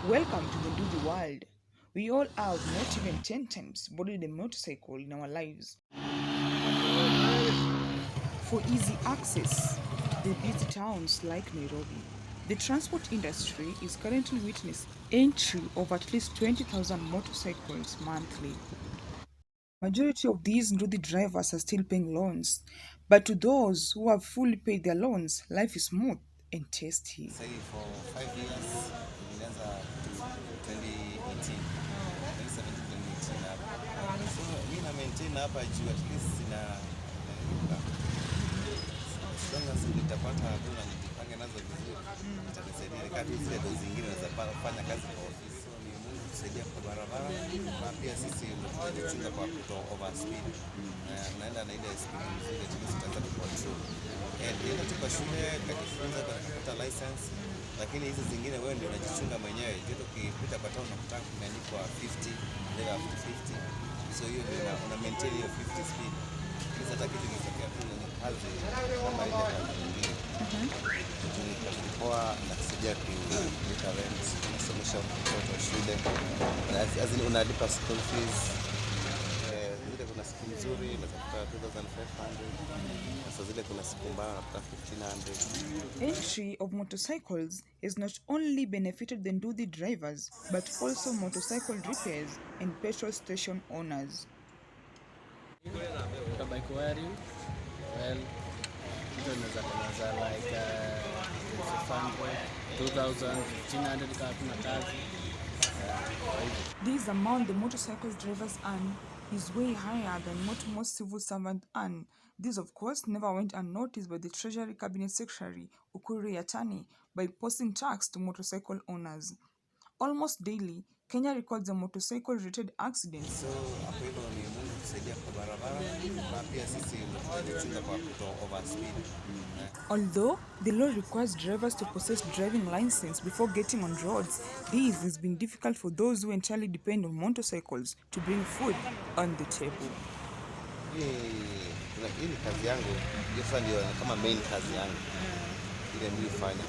Welcome to the Do the World. We all have not even 10 times boarded a motorcycle in our lives. For easy access to busy towns like Nairobi, the transport industry is currently witnessing entry of at least 20,000 motorcycles monthly. Majority of these Ndudi drivers are still paying loans, but to those who have fully paid their loans, life is smooth and tasty. Say for 5 years nilianza 2018 2017 hapa, so mi na maintain hapa juu at least inalipa as long as nitapata tu na nijipange nazo vizuri, itanisaidia kati zile ndo zingine za kufanya kazi kwa ofisi. So ni Mungu kusaidia kwa barabara, na pia sisi tunajichunga kwa kuto overspeed, naenda na ile speed nzuri tu sitaanza kucontrol. Ndio tuko shule kajifunza kupata license, lakini hizi zingine wewe ndio unajichunga mwenyewe. Ndio ukipita kwa town unakutaka kumeandikwa 50 level 50, so hiyo ndio una maintain hiyo 50 speed. Hizo hata kitu kitokea tu ni kazi kama ile kazi nyingine. Kwa na kusaidia kulipa rent, unasomesha mtoto shule, na unalipa school fees. Zile kuna siku nzuri unatafuta 2500, sasa zile kuna siku mbaya unatafuta 1500. Entry of motorcycles has not only benefited the Ndudi drivers, but also motorcycle repairs and petrol station owners. Bike wiring, well, like 500, 2,000, 1,500 kama kuna kazi. This amount the motorcycle drivers earn is way higher than what most civil servants earn. This, of course, never went unnoticed by the Treasury Cabinet Secretary Ukur Yatani by posting tax to motorcycle owners. Almost daily, Kenya records a motorcycle-related accidents. So hapo hilo ni Mungu kusaidia kwa barabara, na pia sisi tunajichunga kwa kuto overspeed. Although the law requires drivers to possess driving license before getting on roads, this has been difficult for those who entirely depend on motorcycles to bring food on the table. Hii ni kazi yangu, hiyo sasa ndio kama main kazi yangu ile nilifanya.